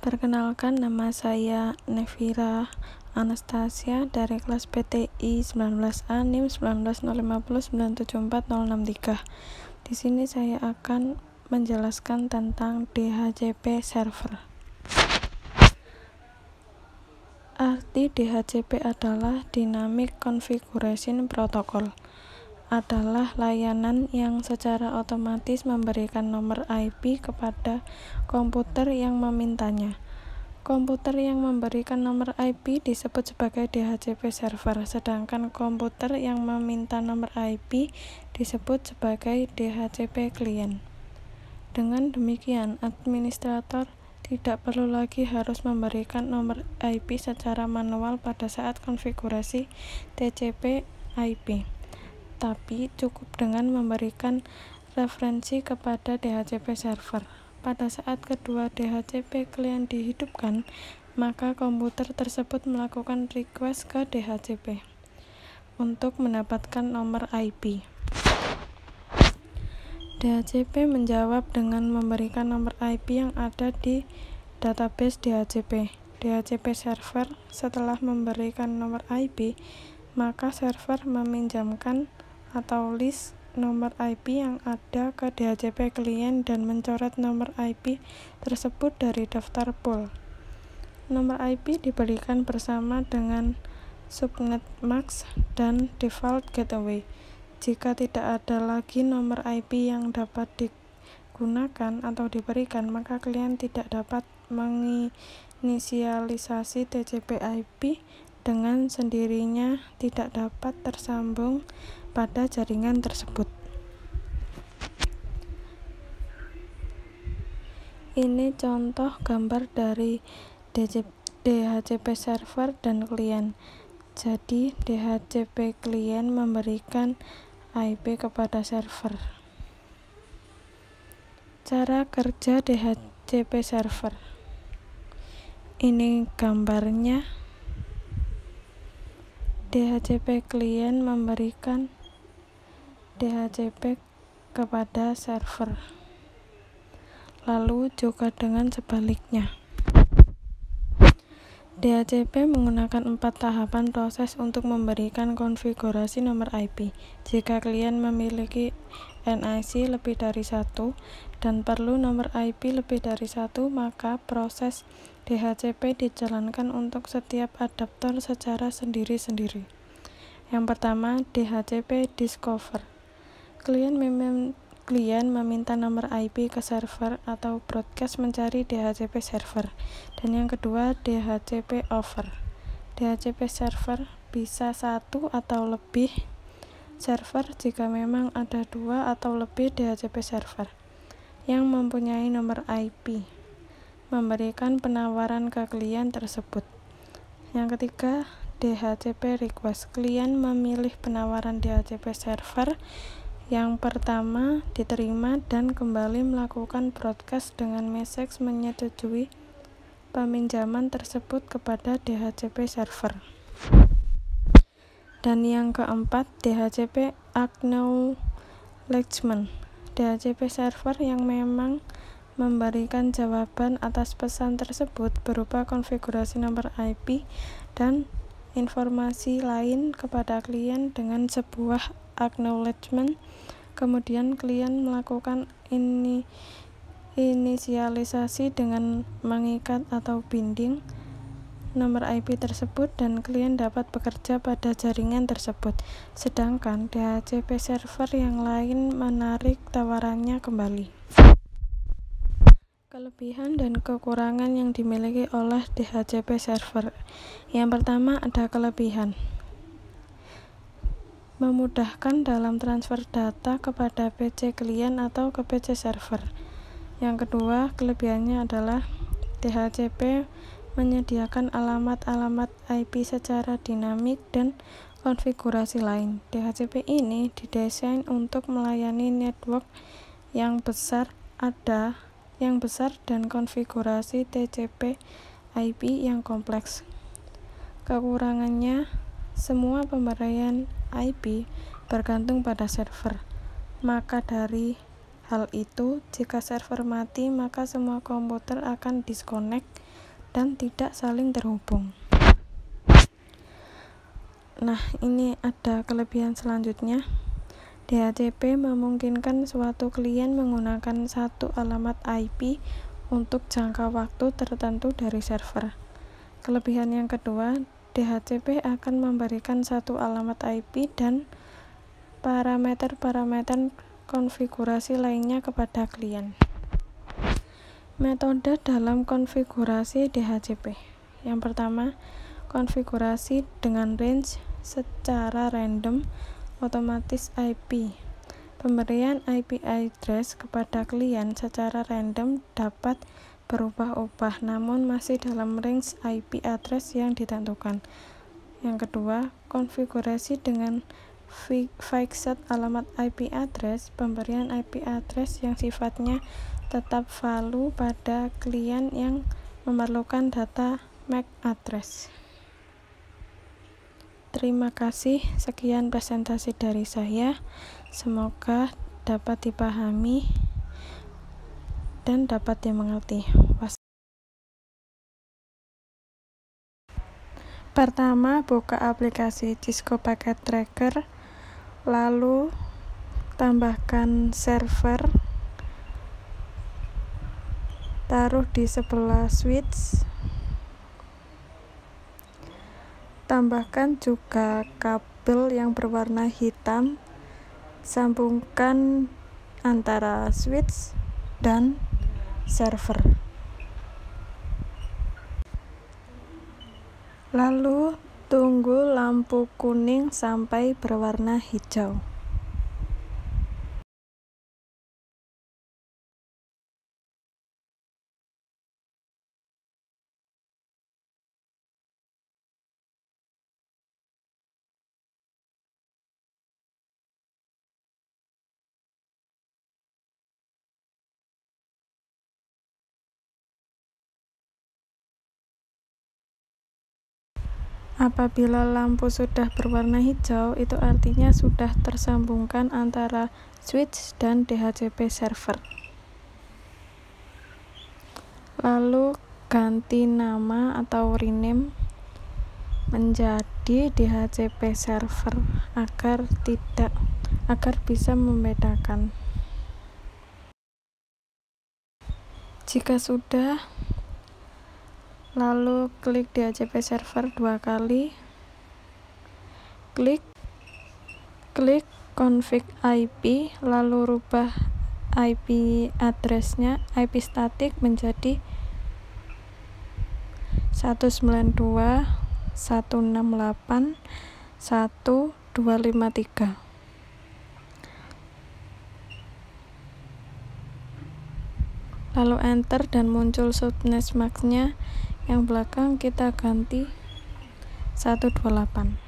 Perkenalkan, nama saya Nevira Anastasia dari kelas PTI 19A NIM 1905097406 Di sini saya akan menjelaskan tentang DHCP server. Arti DHCP adalah Dynamic Configuration Protocol, adalah layanan yang secara otomatis memberikan nomor IP kepada komputer yang memintanya. Komputer yang memberikan nomor IP disebut sebagai DHCP server, sedangkan komputer yang meminta nomor IP disebut sebagai DHCP client. Dengan demikian, administrator tidak perlu lagi harus memberikan nomor IP secara manual pada saat konfigurasi TCP IP, tapi cukup dengan memberikan referensi kepada DHCP server. Pada saat kedua DHCP client dihidupkan, maka komputer tersebut melakukan request ke DHCP untuk mendapatkan nomor IP. DHCP menjawab dengan memberikan nomor IP yang ada di database DHCP. DHCP server setelah memberikan nomor IP, maka server meminjamkan atau list nomor IP yang ada ke DHCP client dan mencoret nomor IP tersebut dari daftar pool. Nomor IP diberikan bersama dengan subnet mask dan default gateway. Jika tidak ada lagi nomor IP yang dapat digunakan atau diberikan, maka klien tidak dapat menginisialisasi TCP IP dengan sendirinya, tidak dapat tersambung pada jaringan tersebut. Ini contoh gambar dari DHCP server dan klien. Jadi DHCP klien memberikan IP kepada server. Cara kerja DHCP server. Ini gambarnya. DHCP klien memberikan DHCP kepada server, lalu juga dengan sebaliknya. DHCP menggunakan 4 tahapan proses untuk memberikan konfigurasi nomor IP. Jika klien memiliki NIC lebih dari 1 dan perlu nomor IP lebih dari 1, maka proses DHCP dijalankan untuk setiap adaptor secara sendiri-sendiri. Yang pertama, DHCP discover. Klien meminta nomor IP ke server atau broadcast mencari DHCP server. Dan yang kedua, DHCP over. DHCP server bisa 1 atau lebih server jika memang ada 2 atau lebih DHCP server yang mempunyai nomor IP, memberikan penawaran ke klien tersebut. Yang ketiga, DHCP request. Klien memilih penawaran DHCP server yang pertama diterima dan kembali melakukan broadcast dengan message menyetujui peminjaman tersebut kepada DHCP server. Dan yang keempat, DHCP acknowledgement. DHCP server yang memang memberikan jawaban atas pesan tersebut berupa konfigurasi nomor IP dan informasi lain kepada klien dengan sebuah acknowledgement. Kemudian klien melakukan inisialisasi dengan mengikat atau binding nomor IP tersebut dan klien dapat bekerja pada jaringan tersebut. Sedangkan DHCP server yang lain menarik tawarannya kembali. Kelebihan dan kekurangan yang dimiliki oleh DHCP server. Yang pertama, ada kelebihan. Memudahkan dalam transfer data kepada PC klien atau ke PC server. Yang kedua, kelebihannya adalah DHCP menyediakan alamat-alamat IP secara dinamik dan konfigurasi lain. DHCP ini didesain untuk melayani network yang besar dan konfigurasi TCP IP yang kompleks. Kekurangannya, semua pemberian IP bergantung pada server. Maka dari hal itu, jika server mati, maka semua komputer akan disconnect dan tidak saling terhubung. Nah, ini ada kelebihan selanjutnya. DHCP memungkinkan suatu klien menggunakan satu alamat IP untuk jangka waktu tertentu dari server. Kelebihan yang kedua, DHCP akan memberikan satu alamat IP dan parameter-parameter konfigurasi lainnya kepada klien. Metode dalam konfigurasi DHCP. Yang pertama, konfigurasi dengan range secara random otomatis IP. Pemberian IP address kepada klien secara random dapat berubah-ubah namun masih dalam range IP address yang ditentukan. Yang kedua, konfigurasi dengan fixed alamat IP address. Pemberian IP address yang sifatnya tetap value pada klien yang memerlukan data MAC address. Terima kasih, sekian presentasi dari saya. Semoga dapat dipahami dan dapat dimengerti. Pertama, buka aplikasi Cisco Packet Tracker, lalu tambahkan server, taruh di sebelah switch, tambahkan juga kabel yang berwarna hitam, sambungkan antara switch dan server. Lalu tunggu lampu kuning sampai berwarna hijau. Apabila lampu sudah berwarna hijau, itu artinya sudah tersambungkan antara switch dan DHCP server. Lalu ganti nama atau rename menjadi DHCP server agar bisa membedakan. Jika sudah, lalu klik DHCP server 2 kali, klik config IP, lalu rubah IP address-nya, IP static menjadi 192.168.1.253. Lalu enter dan muncul subnet max-nya. Yang belakang kita ganti 128.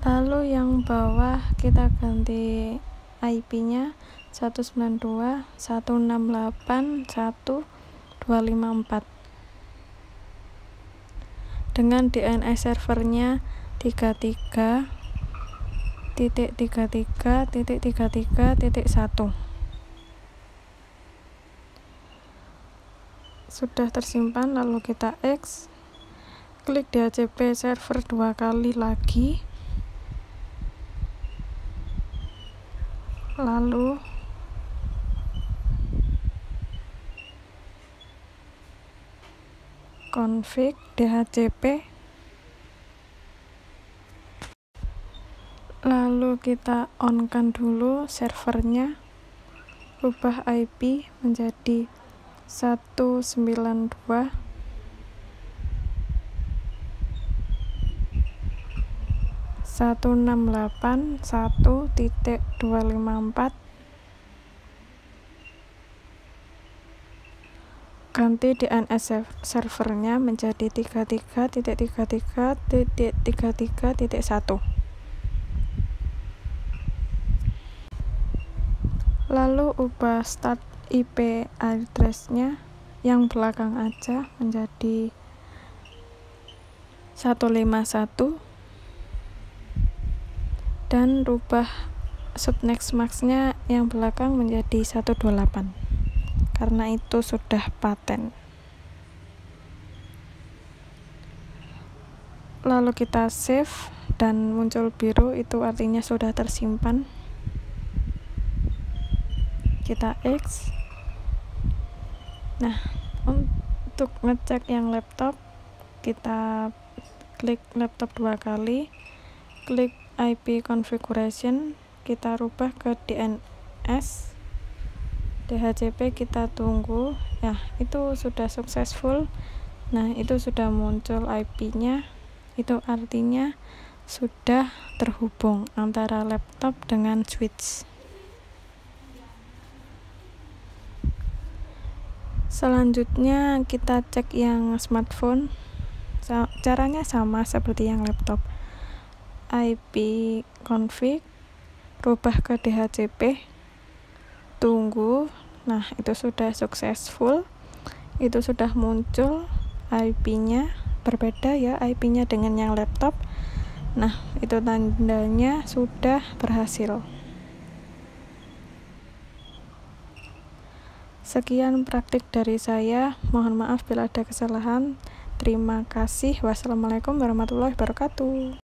Lalu yang bawah kita ganti IP-nya 192.168.1.254 dengan DNS servernya 33.33.1. Sudah tersimpan, lalu kita X, klik DHCP server 2 kali lagi, lalu config DHCP, lalu kita on-kan dulu servernya, rubah IP menjadi 192.168.1.254. Ganti DNS servernya menjadi 33.33.33.1. Lalu ubah start IP address-nya yang belakang aja menjadi 151 dan rubah subnext max-nya yang belakang menjadi 128 karena itu sudah paten. Lalu kita save dan muncul biru, itu artinya sudah tersimpan. Kita X. Nah, untuk ngecek yang laptop, kita klik laptop 2 kali, klik IP configuration, kita rubah ke DNS, DHCP, kita tunggu. Nah, itu sudah successful. Nah, itu sudah muncul IP-nya. Itu artinya sudah terhubung antara laptop dengan switch. Selanjutnya kita cek yang smartphone. Caranya sama seperti yang laptop. IP config, rubah ke DHCP, tunggu. Nah, itu sudah successful. Itu sudah muncul IP-nya. Berbeda ya IP-nya dengan yang laptop. Nah, itu tandanya sudah berhasil. Sekian praktik dari saya. Mohon maaf bila ada kesalahan. Terima kasih. Wassalamualaikum warahmatullahi wabarakatuh.